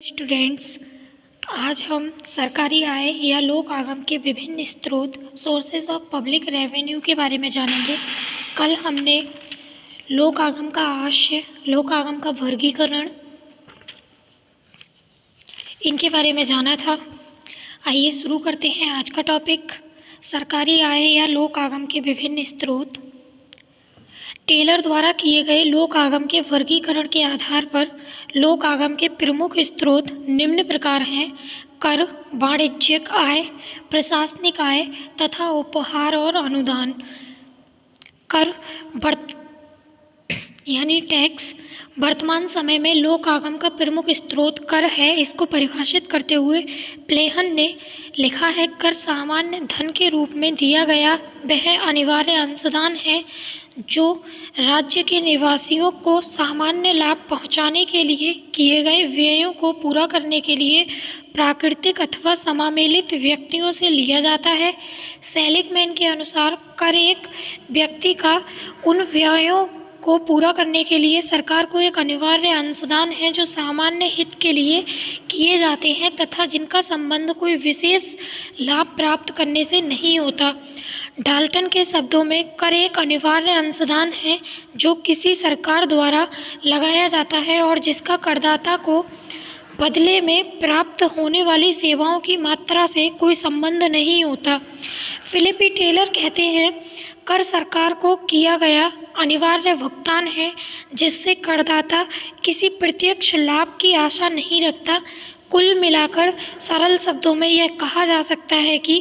Students, आज हम सरकारी आय या लोक आगम के विभिन्न स्रोत सोर्सेज ऑफ पब्लिक रेवेन्यू के बारे में जानेंगे। कल हमने लोक आगम का आशय, लोक आगम का वर्गीकरण, इनके बारे में जाना था। आइए शुरू करते हैं आज का टॉपिक, सरकारी आय या लोक आगम के विभिन्न स्रोत। टेलर द्वारा किए गए लोक आगम के वर्गीकरण के आधार पर लोक आगम के प्रमुख स्रोत निम्न प्रकार हैं: कर, वाणिज्यिक आय, प्रशासनिक आय तथा उपहार और अनुदान। कर यानी टैक्स वर्तमान समय में लोक आगम का प्रमुख स्रोत कर है। इसको परिभाषित करते हुए प्लेहन ने लिखा है, कर सामान्य धन के रूप में दिया गया वह अनिवार्य अंशदान है जो राज्य के निवासियों को सामान्य लाभ पहुंचाने के लिए किए गए व्ययों को पूरा करने के लिए प्राकृतिक अथवा समामेलित व्यक्तियों से लिया जाता है। सेलिगमैन के अनुसार कर एक व्यक्ति का उन व्ययों को पूरा करने के लिए सरकार को एक अनिवार्य अंशदान है जो सामान्य हित के लिए किए जाते हैं तथा जिनका संबंध कोई विशेष लाभ प्राप्त करने से नहीं होता। डाल्टन के शब्दों में कर एक अनिवार्य अंशदान है जो किसी सरकार द्वारा लगाया जाता है और जिसका करदाता को बदले में प्राप्त होने वाली सेवाओं की मात्रा से कोई संबंध नहीं होता। फिलिप ई. टेलर कहते हैं, कर सरकार को किया गया अनिवार्य भुगतान है जिससे करदाता किसी प्रत्यक्ष लाभ की आशा नहीं रखता। कुल मिलाकर सरल शब्दों में यह कहा जा सकता है कि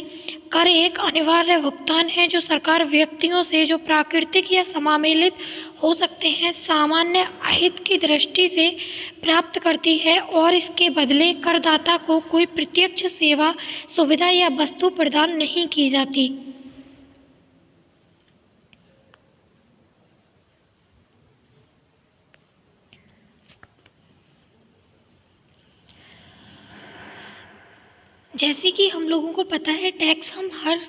कर एक अनिवार्य भुगतान है जो सरकार व्यक्तियों से, जो प्राकृतिक या समामेलित हो सकते हैं, सामान्य अहित की दृष्टि से प्राप्त करती है और इसके बदले करदाता को कोई प्रत्यक्ष सेवा, सुविधा या वस्तु प्रदान नहीं की जाती। जैसे कि हम लोगों को पता है, टैक्स हम हर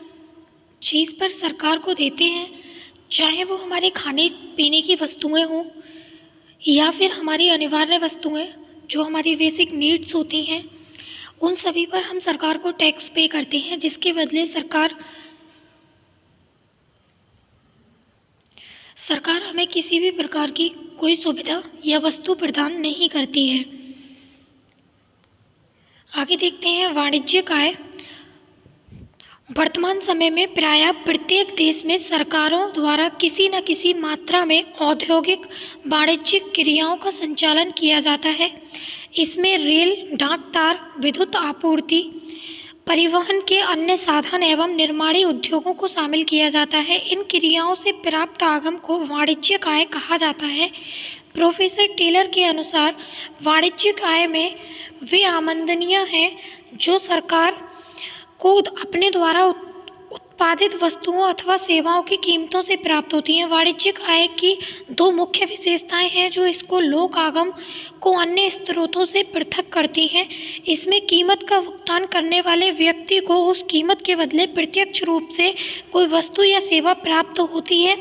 चीज़ पर सरकार को देते हैं, चाहे वो हमारे खाने पीने की वस्तुएं हों या फिर हमारी अनिवार्य वस्तुएं जो हमारी बेसिक नीड्स होती हैं, उन सभी पर हम सरकार को टैक्स पे करते हैं, जिसके बदले सरकार हमें किसी भी प्रकार की कोई सुविधा या वस्तु प्रदान नहीं करती है। आगे देखते हैं वाणिज्यिक आय। वर्तमान समय में प्रायः प्रत्येक देश में सरकारों द्वारा किसी न किसी मात्रा में औद्योगिक वाणिज्यिक क्रियाओं का संचालन किया जाता है। इसमें रेल, डाक तार, विद्युत आपूर्ति, परिवहन के अन्य साधन एवं निर्माणी उद्योगों को शामिल किया जाता है। इन क्रियाओं से प्राप्त आगम को वाणिज्यिक आय कहा जाता है। प्रोफेसर टेलर के अनुसार वाणिज्यिक आय में वे आमदनियां हैं जो सरकार को अपने द्वारा उत्पादित वस्तुओं अथवा सेवाओं की कीमतों से प्राप्त होती हैं। वाणिज्यिक आय की दो मुख्य विशेषताएं हैं जो इसको लोक आगम को अन्य स्रोतों से पृथक करती हैं। इसमें कीमत का भुगतान करने वाले व्यक्ति को उस कीमत के बदले प्रत्यक्ष रूप से कोई वस्तु या सेवा प्राप्त होती है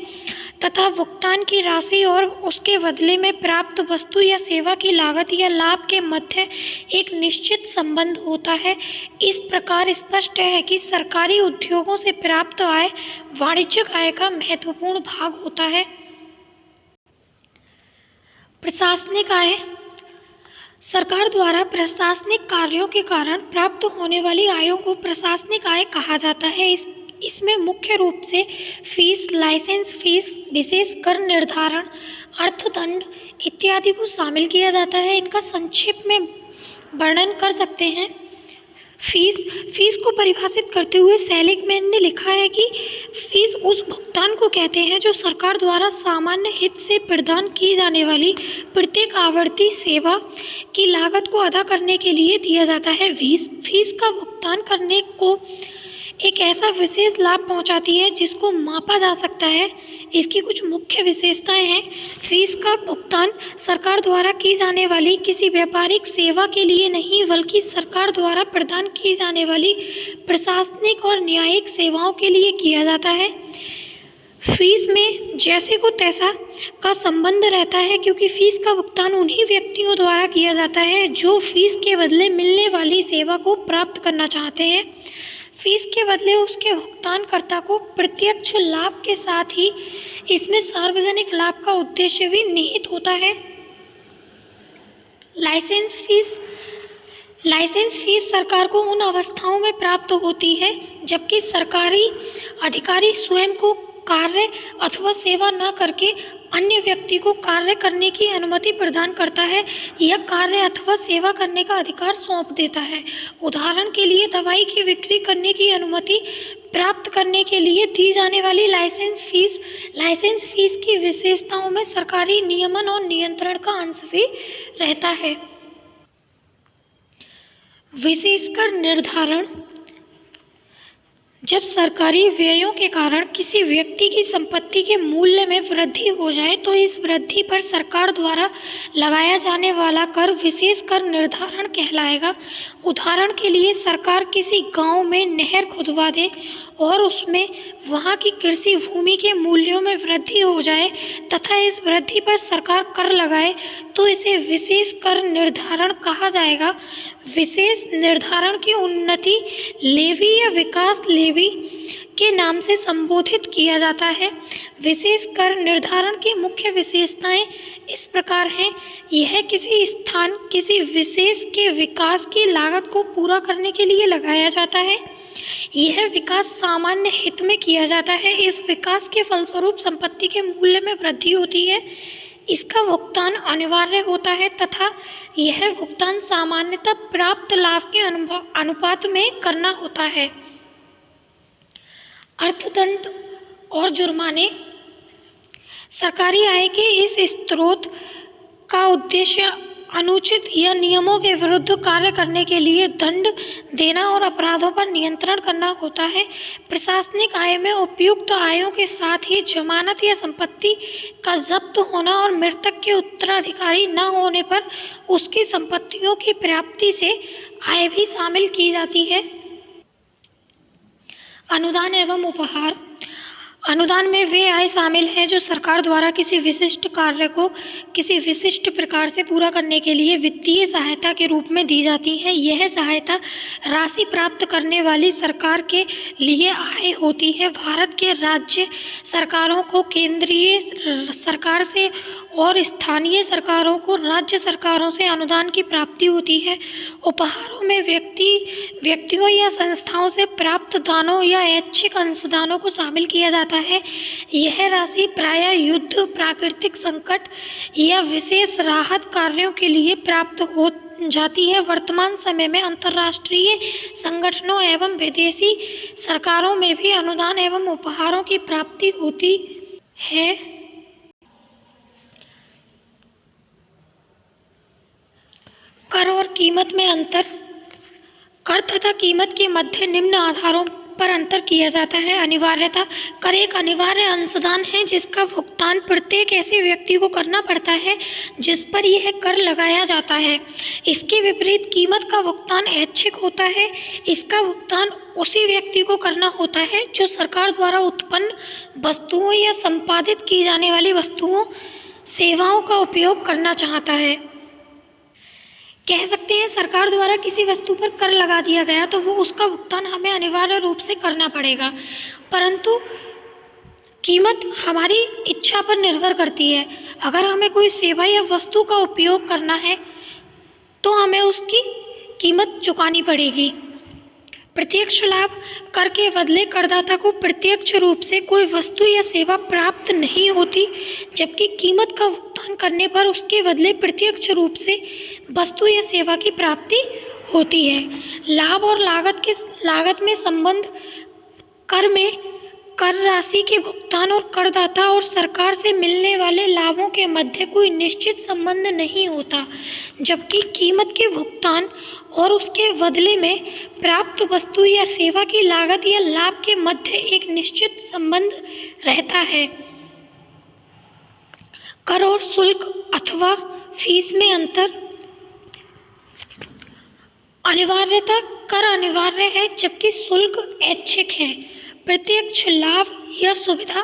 तथा भुगतान की राशि और उसके बदले में प्राप्त वस्तु या सेवा की लागत या लाभ के मध्य एक निश्चित संबंध होता है। इस प्रकार स्पष्ट है कि सरकारी उद्योगों से प्राप्त आय वाणिज्यिक आय का महत्वपूर्ण भाग होता है। प्रशासनिक आय। सरकार द्वारा प्रशासनिक कार्यों के कारण प्राप्त होने वाली आयों को प्रशासनिक आय कहा जाता है। इसमें मुख्य रूप से फीस, लाइसेंस फीस, विशेष कर निर्धारण, अर्थदंड इत्यादि को शामिल किया जाता है। इनका संक्षेप में वर्णन कर सकते हैं। फीस को परिभाषित करते हुए सेलिगमैन ने लिखा है कि फीस उस भुगतान को कहते हैं जो सरकार द्वारा सामान्य हित से प्रदान की जाने वाली प्रत्येक आवर्ती सेवा की लागत को अदा करने के लिए दिया जाता है। फीस का भुगतान करने को एक ऐसा विशेष लाभ पहुंचाती है जिसको मापा जा सकता है। इसकी कुछ मुख्य विशेषताएं हैं। फीस का भुगतान सरकार द्वारा की जाने वाली किसी व्यापारिक सेवा के लिए नहीं बल्कि सरकार द्वारा प्रदान की जाने वाली प्रशासनिक और न्यायिक सेवाओं के लिए किया जाता है। फीस में जैसे को तैसा का संबंध रहता है, क्योंकि फीस का भुगतान उन्हीं व्यक्तियों द्वारा किया जाता है जो फीस के बदले मिलने वाली सेवा को प्राप्त करना चाहते हैं। फीस के बदले उसके भुगतानकर्ता को प्रत्यक्ष लाभ के साथ ही इसमें सार्वजनिक लाभ का उद्देश्य भी निहित होता है। लाइसेंस फीस सरकार को उन अवस्थाओं में प्राप्त होती है जबकि सरकारी अधिकारी स्वयं को कार्य अथवा सेवा न करके अन्य व्यक्ति को कार्य करने की अनुमति प्रदान करता है या कार्य अथवा सेवा करने का अधिकार सौंप देता है। उदाहरण के लिए दवाई की बिक्री करने की अनुमति प्राप्त करने के लिए दी जाने वाली लाइसेंस फीस की विशेषताओं में सरकारी नियमन और नियंत्रण का अंश भी रहता है। विशेषकर निर्धारण: जब सरकारी व्ययों के कारण किसी व्यक्ति की संपत्ति के मूल्य में वृद्धि हो जाए तो इस वृद्धि पर सरकार द्वारा लगाया जाने वाला कर विशेष कर निर्धारण कहलाएगा। उदाहरण के लिए सरकार किसी गांव में नहर खुदवा दे और उसमें वहां की कृषि भूमि के मूल्यों में वृद्धि हो जाए तथा इस वृद्धि पर सरकार कर लगाए तो इसे विशेष कर निर्धारण कहा जाएगा। विशेष निर्धारण की उन्नति लेवी या विकास लेवी के नाम से संबोधित किया जाता है। विशेष कर निर्धारण की मुख्य विशेषताएं इस प्रकार हैं। यह किसी विशेष के विकास की लागत को पूरा करने के लिए लगाया जाता है। यह विकास सामान्य हित में किया जाता है। इस विकास के फलस्वरूप संपत्ति के मूल्य में वृद्धि होती है। इसका भुगतान अनिवार्य होता है तथा यह भुगतान सामान्यतः प्राप्त लाभ के अनुपात में करना होता है। अर्थदंड और जुर्माने: सरकारी आय के इस स्रोत का उद्देश्य अनुचित या नियमों के विरुद्ध कार्य करने के लिए दंड देना और अपराधों पर नियंत्रण करना होता है। प्रशासनिक आय में उपयुक्त आयों के साथ ही जमानत या संपत्ति का जब्त होना और मृतक के उत्तराधिकारी न होने पर उसकी संपत्तियों की प्राप्ति से आय भी शामिल की जाती है। अनुदान एवं उपहार: अनुदान में वे आय शामिल हैं जो सरकार द्वारा किसी विशिष्ट कार्य को किसी विशिष्ट प्रकार से पूरा करने के लिए वित्तीय सहायता के रूप में दी जाती है। यह सहायता राशि प्राप्त करने वाली सरकार के लिए आय होती है। भारत के राज्य सरकारों को केंद्रीय सरकार से और स्थानीय सरकारों को राज्य सरकारों से अनुदान की प्राप्ति होती है। उपहारों में व्यक्तियों या संस्थाओं से प्राप्त दानों या ऐच्छिक अंशदानों को शामिल किया जाता है। यह राशि प्रायः युद्ध, प्राकृतिक संकट या विशेष राहत कार्यों के लिए प्राप्त हो जाती है। वर्तमान समय में अंतर्राष्ट्रीय संगठनों एवं विदेशी सरकारों में भी अनुदान एवं उपहारों की प्राप्ति होती है। कर और कीमत में अंतर: कर तथा कीमत के मध्य निम्न आधारों पर अंतर किया जाता है। अनिवार्यता: कर एक अनिवार्य अंशदान है जिसका भुगतान प्रत्येक ऐसे व्यक्ति को करना पड़ता है जिस पर यह कर लगाया जाता है। इसके विपरीत कीमत का भुगतान ऐच्छिक होता है। इसका भुगतान उसी व्यक्ति को करना होता है जो सरकार द्वारा उत्पन्न वस्तुओं या संपादित की जाने वाली वस्तुओं सेवाओं का उपयोग करना चाहता है। कह सकते हैं सरकार द्वारा किसी वस्तु पर कर लगा दिया गया तो वो उसका भुगतान हमें अनिवार्य रूप से करना पड़ेगा, परंतु कीमत हमारी इच्छा पर निर्भर करती है। अगर हमें कोई सेवा या वस्तु का उपयोग करना है तो हमें उसकी कीमत चुकानी पड़ेगी। प्रत्यक्ष लाभ: कर के बदले करदाता को प्रत्यक्ष रूप से कोई वस्तु या सेवा प्राप्त नहीं होती, जबकि कीमत का भुगतान करने पर उसके बदले प्रत्यक्ष रूप से वस्तु या सेवा की प्राप्ति होती है। लाभ और लागत में संबंध: कर में कर राशि के भुगतान और करदाता और सरकार से मिलने वाले लाभों के मध्य कोई निश्चित संबंध नहीं होता, जबकि कीमत के भुगतान और उसके बदले में प्राप्त वस्तु या सेवा की लागत या लाभ के मध्य एक निश्चित संबंध रहता है। कर और शुल्क अथवा फीस में अंतर: अनिवार्यता: कर अनिवार्य है जबकि शुल्क ऐच्छिक है। प्रत्यक्ष लाभ या सुविधा: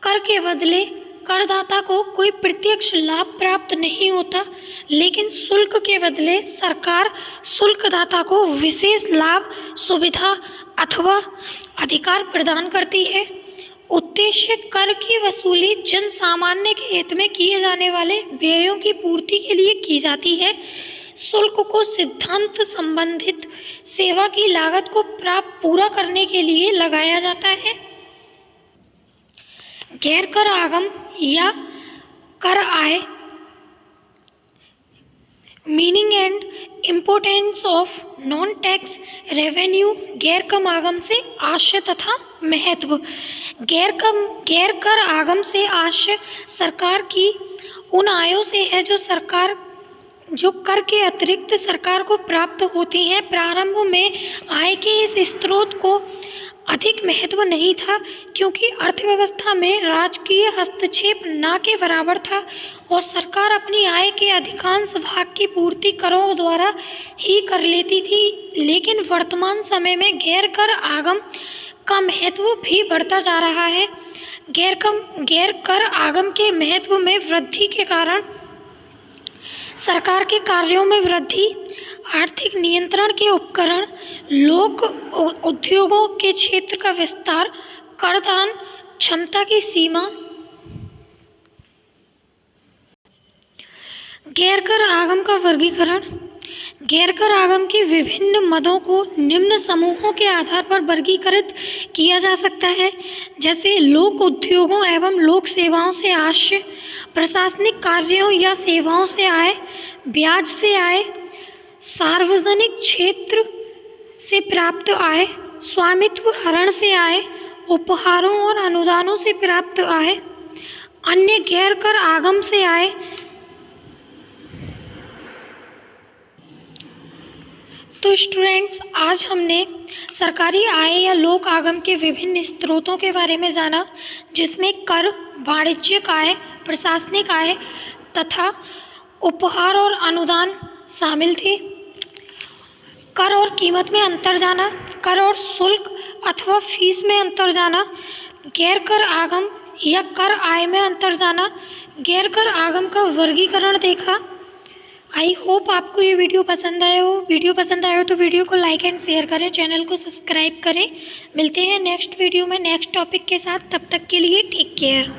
कर के बदले करदाता को कोई प्रत्यक्ष लाभ प्राप्त नहीं होता, लेकिन शुल्क के बदले सरकार शुल्कदाता को विशेष लाभ, सुविधा अथवा अधिकार प्रदान करती है। उद्देश्य कर की वसूली जन सामान्य के हित में किए जाने वाले व्ययों की पूर्ति के लिए की जाती है। शुल्क को सिद्धांत संबंधित सेवा की लागत को पूरा करने के लिए लगाया जाता है। गैर कर आगम या कर आय, meaning and importance of non tax revenue. गैर कम आगम से आशय तथा महत्व। गैर कर आगम से आशय सरकार की उन आयों से है जो कर के अतिरिक्त सरकार को प्राप्त होती हैं। प्रारंभ में आय के इस स्रोत को अधिक महत्व नहीं था, क्योंकि अर्थव्यवस्था में राजकीय हस्तक्षेप न के बराबर था और सरकार अपनी आय के अधिकांश भाग की पूर्ति करों द्वारा ही कर लेती थी। लेकिन वर्तमान समय में गैर कर आगम का महत्व भी बढ़ता जा रहा है। गैर कर आगम के महत्व में वृद्धि के कारण सरकार के कार्यों में वृद्धि, आर्थिक नियंत्रण के उपकरण, लोक उद्योगों के क्षेत्र का विस्तार, करदान क्षमता की सीमा। गैर कर आगम का वर्गीकरण। गैर कर आगम के विभिन्न मदों को निम्न समूहों के आधार पर वर्गीकृत किया जा सकता है, जैसे लोक उद्योगों एवं लोक सेवाओं से आय, प्रशासनिक कार्यों या सेवाओं से आय, ब्याज से आय, सार्वजनिक क्षेत्र से प्राप्त आय, स्वामित्व हरण से आय, उपहारों और अनुदानों से प्राप्त आय, अन्य गैर कर आगम से आय। तो स्टूडेंट्स, आज हमने सरकारी आय या लोक आगम के विभिन्न स्रोतों के बारे में जाना, जिसमें कर, वाणिज्यिक आय, प्रशासनिक आय तथा उपहार और अनुदान शामिल थे। कर और कीमत में अंतर जाना, कर और शुल्क अथवा फीस में अंतर जाना, गैर कर आगम या कर आय में अंतर जाना, गैर कर आगम का वर्गीकरण देखा। आई होप आपको ये वीडियो पसंद आया हो। तो वीडियो को लाइक एंड शेयर करें, चैनल को सब्सक्राइब करें। मिलते हैं नेक्स्ट वीडियो में नेक्स्ट टॉपिक के साथ। तब तक के लिए टेक केयर।